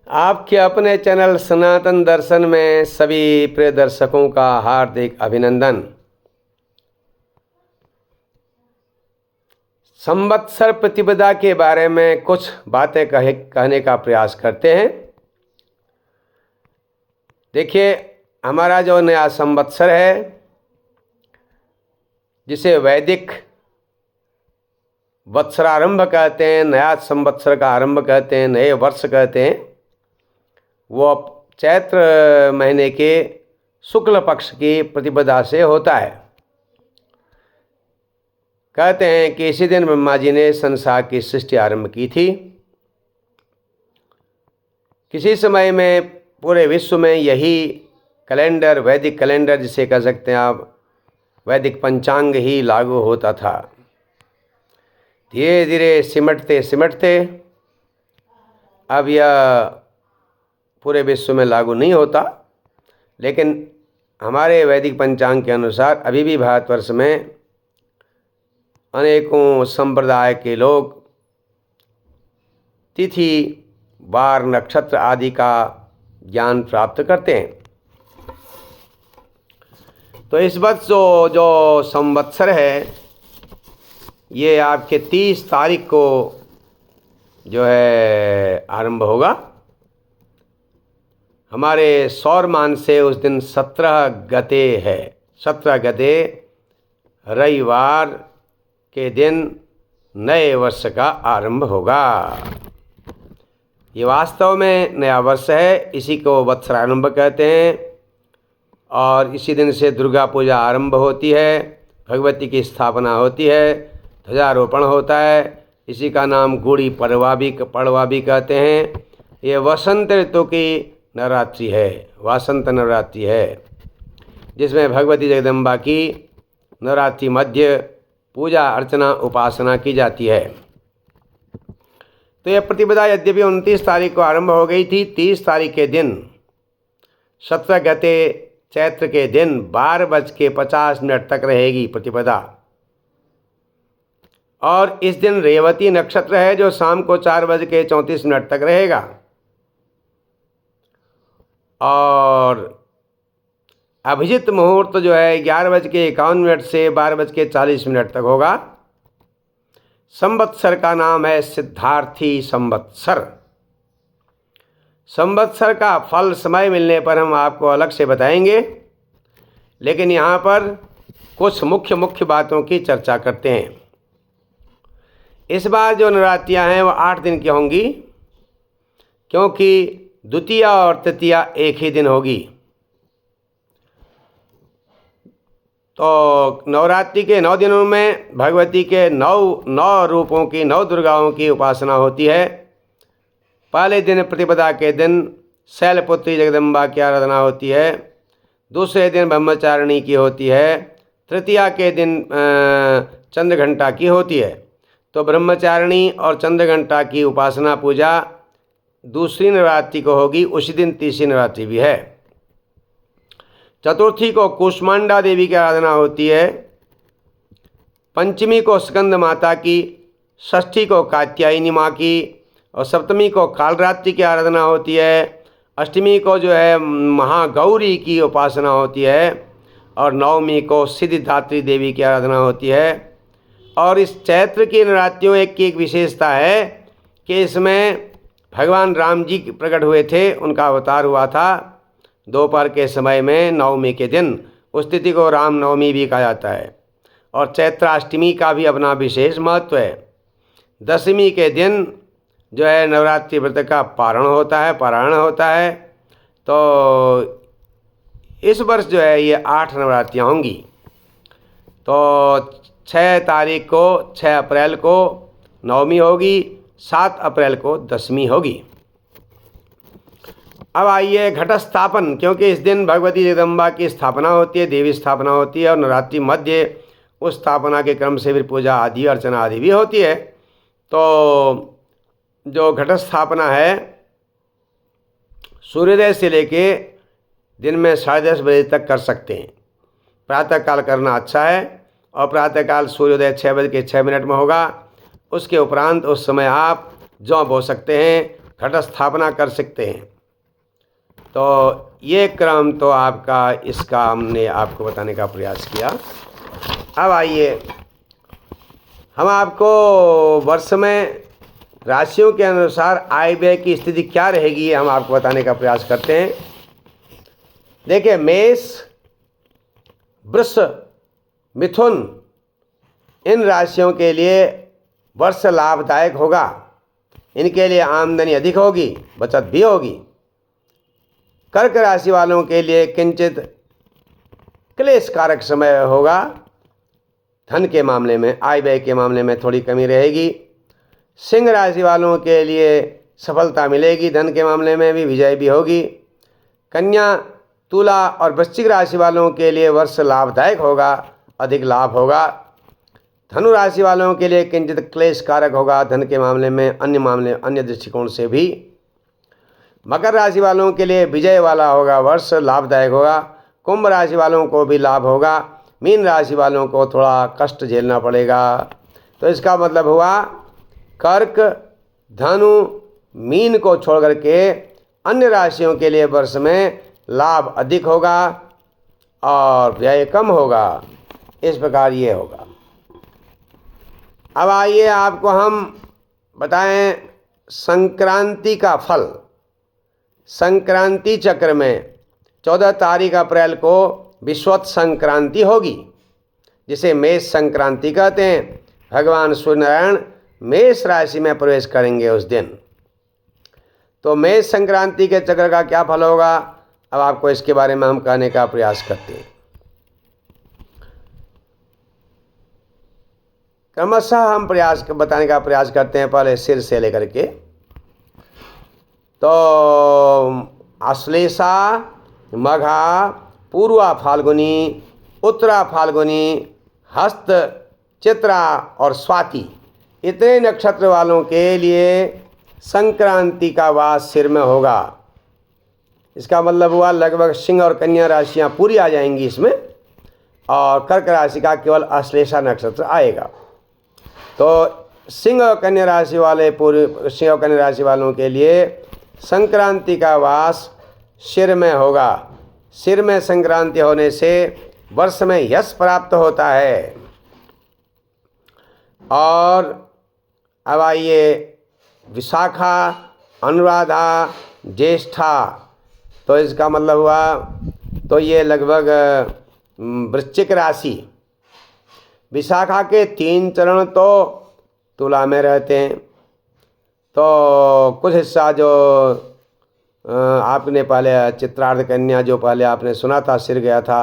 आपके अपने चैनल सनातन दर्शन में सभी प्रिय दर्शकों का हार्दिक अभिनंदन। संवत्सर प्रतिपदा के बारे में कुछ बातें कहने का प्रयास करते हैं। देखिए, हमारा जो नया संवत्सर है, जिसे वैदिक वत्सरारंभ कहते हैं, नया संवत्सर का आरंभ कहते हैं, नए वर्ष कहते हैं, वो चैत्र महीने के शुक्ल पक्ष की प्रतिपदा से होता है। कहते हैं कि इसी दिन ब्रह्मा जी ने संसार की सृष्टि आरंभ की थी। किसी समय में पूरे विश्व में यही कैलेंडर, वैदिक कैलेंडर जिसे कह सकते हैं आप, वैदिक पंचांग ही लागू होता था। धीरे धीरे सिमटते सिमटते अब यह पूरे विश्व में लागू नहीं होता, लेकिन हमारे वैदिक पंचांग के अनुसार अभी भी भारतवर्ष में अनेकों संप्रदाय के लोग तिथि, वार, नक्षत्र आदि का ज्ञान प्राप्त करते हैं। तो इस वर्ष जो संवत्सर है, ये आपके 30 तारीख को जो है आरंभ होगा। हमारे सौरमान से उस दिन 17 गते है। 17 गते रविवार के दिन नए वर्ष का आरंभ होगा। ये वास्तव में नया वर्ष है, इसी को वत्सरारंभ कहते हैं। और इसी दिन से दुर्गा पूजा आरंभ होती है, भगवती की स्थापना होती है, ध्वजारोपण होता है। इसी का नाम गुड़ी पड़वा भी कहते हैं। ये वसंत ऋतु की नवरात्रि है, वासंत नवरात्रि है, जिसमें भगवती जगदम्बा की नवरात्रि मध्य पूजा अर्चना उपासना की जाती है। तो यह प्रतिपदा यद्यपि 29 तारीख को आरंभ हो गई थी, 30 तारीख के दिन 17 गते चैत्र के दिन 12:50 तक रहेगी प्रतिपदा। और इस दिन रेवती नक्षत्र है, जो शाम को 4:34 तक रहेगा। और अभिजित मुहूर्त जो है 11:51 से 12:40 तक होगा। संवत्सर का नाम है सिद्धार्थी संवत्सर। संवत्सर का फल समय मिलने पर हम आपको अलग से बताएंगे, लेकिन यहाँ पर कुछ मुख्य बातों की चर्चा करते हैं। इस बार जो नवरात्रियाँ हैं वो 8 दिन की होंगी, क्योंकि द्वितीया और तृतीया एक ही दिन होगी। तो नवरात्रि के 9 दिनों में भगवती के 9 रूपों की, 9 दुर्गाओं की उपासना होती है। पहले दिन प्रतिपदा के दिन शैलपुत्री जगदम्बा की आराधना होती है। दूसरे दिन ब्रह्मचारिणी की होती है। तृतीया के दिन चंद्रघंटा की होती है। तो ब्रह्मचारिणी और चंद्रघंटा की उपासना पूजा दूसरी नवरात्रि को होगी, उसी दिन तीसरी नवरात्रि भी है। चतुर्थी को कूष्मांडा देवी की आराधना होती है। पंचमी को स्कंद माता की, षष्ठी को कात्यायनी माँ की, और सप्तमी को कालरात्रि की आराधना होती है। अष्टमी को जो है महागौरी की उपासना होती है। और नवमी को सिद्धिदात्री देवी की आराधना होती है। और इस चैत्र की नवरात्रियों की एक विशेषता है कि इसमें भगवान राम जी प्रकट हुए थे, उनका अवतार हुआ था दोपहर के समय में, नवमी के दिन। उस तिथि को राम नवमी भी कहा जाता है। और चैत्राष्टमी का भी अपना विशेष महत्व है। दशमी के दिन जो है नवरात्रि व्रत का पारण होता है। तो इस वर्ष जो है ये 8 नवरात्रियाँ होंगी। तो 6 अप्रैल को नवमी होगी, 7 अप्रैल को दशमी होगी। अब आइए घटस्थापन, क्योंकि इस दिन भगवती जगदम्बा की स्थापना होती है, देवी स्थापना होती है। और नवरात्रि मध्य उस स्थापना के क्रम से फिर पूजा आदि अर्चना आदि भी होती है। तो जो घटस्थापना है, सूर्योदय से लेके दिन में 10:30 बजे तक कर सकते हैं। प्रातःकाल करना अच्छा है, और प्रातःकाल सूर्योदय 6:06 में होगा। उसके उपरांत उस समय आप जौ बो सकते हैं, घट स्थापना कर सकते हैं। तो ये क्रम तो आपका इसका हमने आपको बताने का प्रयास किया। अब आइए हम आपको वर्ष में राशियों के अनुसार आय व्यय की स्थिति क्या रहेगी ये हम आपको बताने का प्रयास करते हैं। देखिए, मेष, वृष, मिथुन, इन राशियों के लिए वर्ष लाभदायक होगा। इनके लिए आमदनी अधिक होगी, बचत भी होगी। कर्क राशि वालों के लिए किंचित क्लेशकारक समय होगा। धन के मामले में, आय व्यय के मामले में थोड़ी कमी रहेगी। सिंह राशि वालों के लिए सफलता मिलेगी, धन के मामले में भी विजय भी होगी। कन्या, तुला और वृश्चिक राशि वालों के लिए वर्ष लाभदायक होगा, अधिक लाभ होगा। धनु राशि वालों के लिए किंचित क्लेशकारक होगा धन के मामले में, अन्य दृष्टिकोण से भी। मकर राशि वालों के लिए विजय वाला होगा, वर्ष लाभदायक होगा। कुंभ राशि वालों को भी लाभ होगा। मीन राशि वालों को थोड़ा कष्ट झेलना पड़ेगा। तो इसका मतलब हुआ कर्क, धनु, मीन को छोड़ करके अन्य राशियों के लिए वर्ष में लाभ अधिक होगा और व्यय कम होगा। इस प्रकार ये होगा। अब आइए आपको हम बताएं संक्रांति का फल। संक्रांति चक्र में 14 तारीख अप्रैल को विश्वत संक्रांति होगी, जिसे मेष संक्रांति कहते हैं। भगवान सूर्यनारायण मेष राशि में प्रवेश करेंगे उस दिन। तो मेष संक्रांति के चक्र का क्या फल होगा, अब आपको इसके बारे में हम कहने का प्रयास करते हैं। क्रमशः हम बताने का प्रयास करते हैं, पहले सिर से लेकर के। तो आश्लेषा, मघा, पूर्वा फाल्गुनी, उत्तरा फाल्गुनी, हस्त, चित्रा और स्वाति, इतने नक्षत्र वालों के लिए संक्रांति का वास सिर में होगा। इसका मतलब हुआ लगभग सिंह और कन्या राशियां पूरी आ जाएंगी इसमें, और कर्क राशि का केवल आश्लेषा नक्षत्र आएगा। तो सिंह और कन्या राशि वालों के लिए संक्रांति का वास सिर में होगा। सिर में संक्रांति होने से वर्ष में यश प्राप्त होता है। और अब आइए विशाखा, अनुराधा, ज्येष्ठा, तो इसका मतलब हुआ तो ये लगभग वृश्चिक राशि। विशाखा के 3 चरण तो तुला में रहते हैं, तो कुछ हिस्सा जो आपने पहले चित्रार्ध कन्या जो पहले आपने सुना था सिर गया था,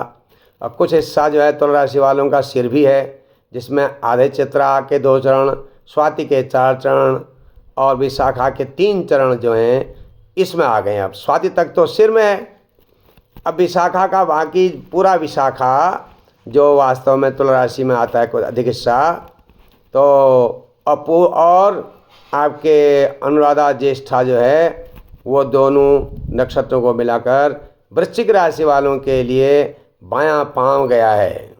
और कुछ हिस्सा जो है तुला राशि वालों का सिर भी है, जिसमें आधे चित्रा के 2 चरण, स्वाति के 4 चरण और विशाखा के 3 चरण जो हैं इसमें आ गए। अब स्वाति तक तो सिर में है, अब विशाखा का बाकी पूरा विशाखा जो वास्तव में तुला राशि में आता है कुछ अधिक हिस्सा, तो और आपके अनुराधा, ज्येष्ठा जो है वो दोनों नक्षत्रों को मिलाकर वृश्चिक राशि वालों के लिए बायां पांव गया है।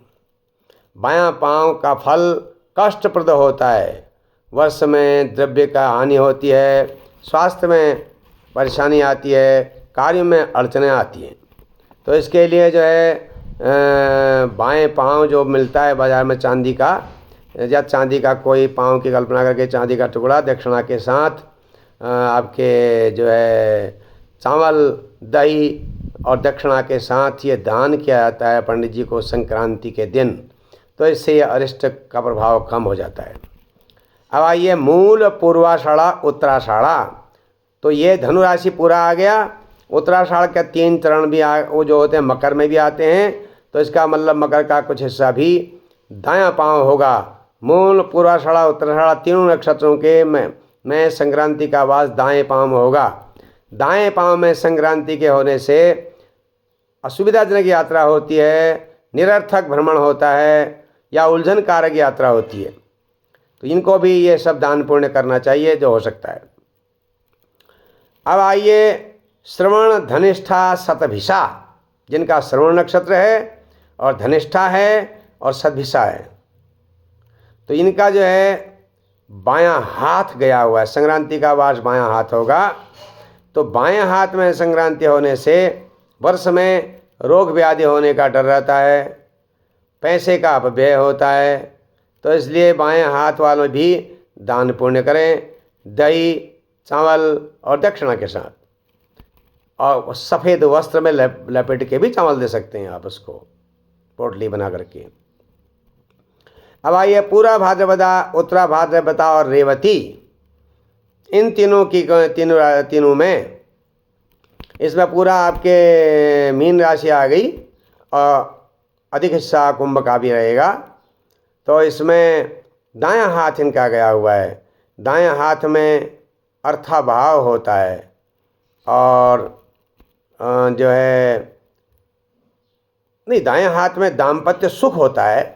बायां पांव का फल कष्टप्रद होता है। वर्ष में द्रव्य का हानि होती है, स्वास्थ्य में परेशानी आती है, कार्य में अड़चनें आती हैं। तो इसके लिए जो है बाएं पांव जो मिलता है बाज़ार में चांदी का, या चांदी का कोई पांव की कल्पना करके चांदी का टुकड़ा दक्षिणा के साथ आपके जो है चावल, दही और दक्षिणा के साथ ये दान किया जाता है पंडित जी को संक्रांति के दिन। तो इससे ये अरिष्ट का प्रभाव कम हो जाता है। अब आइए मूल, पूर्वाषाढ़ा, उत्तराषाढ़ा। तो ये धनु राशि पूरा आ गया। उत्तराषाढ़ के 3 चरण भी वो जो होते हैं मकर में भी आते हैं, तो इसका मतलब मकर का कुछ हिस्सा भी दायां पांव होगा। मूल, पूर्वाषाढ़ा, उत्तराषाढ़ा तीनों नक्षत्रों के में संक्रांति का वास दाएं पांव में होगा। दाएं पांव में संक्रांति के होने से असुविधाजनक यात्रा होती है, निरर्थक भ्रमण होता है या उलझन कारक यात्रा होती है। तो इनको भी ये सब दान पुण्य करना चाहिए जो हो सकता है। अब आइए श्रवण, धनिष्ठा, शतभिषा, जिनका श्रवण नक्षत्र है और धनिष्ठा है और शतभिषा है, तो इनका जो है बायां हाथ गया हुआ है, संक्रांति का वास बायां हाथ होगा, तो बायां हाथ में संक्रांति होने से वर्ष में रोग व्याधि होने का डर रहता है, पैसे का अपव्यय होता है। तो इसलिए बाएं हाथ वालों भी दान पुण्य करें, दही चावल और दक्षिणा के साथ, और सफ़ेद वस्त्र में लपेट के भी चावल दे सकते हैं आप उसको, पोटली बना करके। अब आइए पूरा भाद्रपदा, उत्तरा भाद्रपदा और रेवती, इन तीनों में इसमें पूरा आपके मीन राशि आ गई और अधिक हिस्सा कुंभ का भी रहेगा। तो इसमें दायां हाथ इनका गया हुआ है, दायां हाथ में अर्थाभाव होता है और जो है नहीं, दायां हाथ में दाम्पत्य सुख होता है।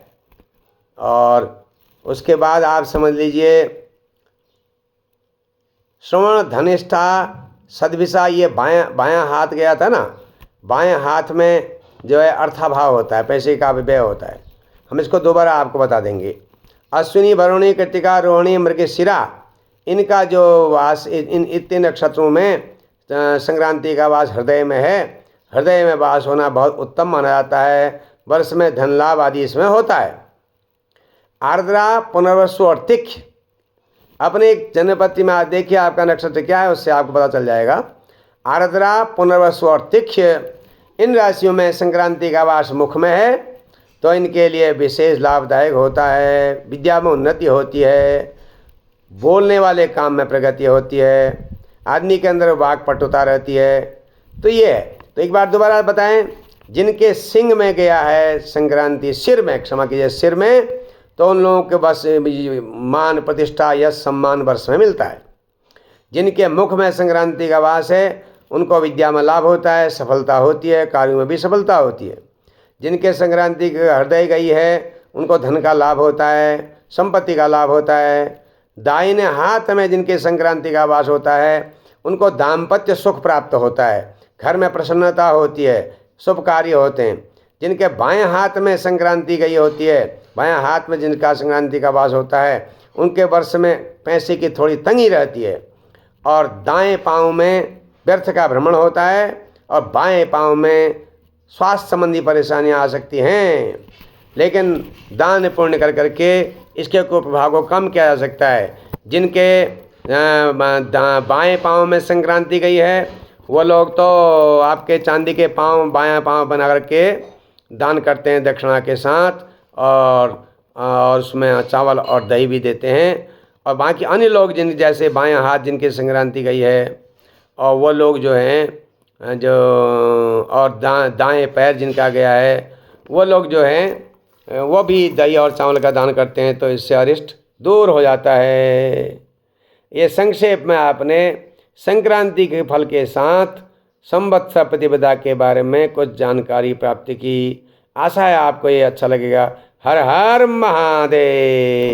और उसके बाद आप समझ लीजिए श्रवण धनिष्ठा सद्विषा, ये बायां हाथ गया था ना, बाएं हाथ में जो है अर्थाभाव होता है, पैसे का व्यय होता है। हम इसको दोबारा आपको बता देंगे। अश्विनी भरोणी कृतिका रोहिणी मृगशिरा, इनका जो वास इन तीन नक्षत्रों में संक्रांति का वास हृदय में है। हृदय में वास होना बहुत उत्तम माना जाता है, वर्ष में धन लाभ आदि इसमें होता है। आर्द्रा पुनर्वसु और तिक्ष, अपने एक जन्मपत्री में देखिए आपका नक्षत्र क्या है, उससे आपको पता चल जाएगा। आर्द्रा पुनर्वसु और तिक्ष, इन राशियों में संक्रांति का वास मुख में है, तो इनके लिए विशेष लाभदायक होता है। विद्या में उन्नति होती है, बोलने वाले काम में प्रगति होती है, आदमी के अंदर वाक्पटुता रहती है। तो ये तो एक बार दोबारा बताएं, जिनके सिंह में गया है संक्रांति, सिर में, क्षमा कीजिए सिर में, तो उन लोगों के बस मान प्रतिष्ठा यश सम्मान वर्ष में मिलता है। जिनके मुख में संक्रांति का वास है उनको विद्या में लाभ होता है, सफलता होती है, कार्यों में भी सफलता होती है। जिनके संक्रांति के हृदय गई है उनको धन का लाभ होता है, संपत्ति का लाभ होता है। दाहिने हाथ में जिनके संक्रांति का वास होता है उनको दाम्पत्य सुख प्राप्त होता है, घर में प्रसन्नता होती है, शुभ कार्य होते हैं। जिनके बाएं हाथ में संक्रांति गई होती है, बाएं हाथ में जिनका संक्रांति का वास होता है, उनके वर्ष में पैसे की थोड़ी तंगी रहती है और दाएं पाँव में व्यर्थ का भ्रमण होता है और बाएं पाँव में स्वास्थ्य संबंधी परेशानियां आ सकती हैं। लेकिन दान पुण्य कर करके इसके कुप्रभाव को कम किया जा सकता है। जिनके बाएं पाँव में संक्रांति गई है वो लोग तो आपके चांदी के पाँव, बायां पाँव बना करके दान करते हैं दक्षिणा के साथ, और उसमें चावल और दही भी देते हैं। और बाकी अन्य लोग जिन जैसे बायां हाथ जिनकी संक्रांति गई है और वो लोग जो हैं जो और दाएं पैर जिनका गया है वो लोग जो हैं वो भी दही और चावल का दान करते हैं, तो इससे अरिष्ट दूर हो जाता है। ये संक्षेप में आपने संक्रांति के फल के साथ संवत्सर प्रतिपदा के बारे में कुछ जानकारी प्राप्त की। आशा है आपको ये अच्छा लगेगा। हर हर महादेव।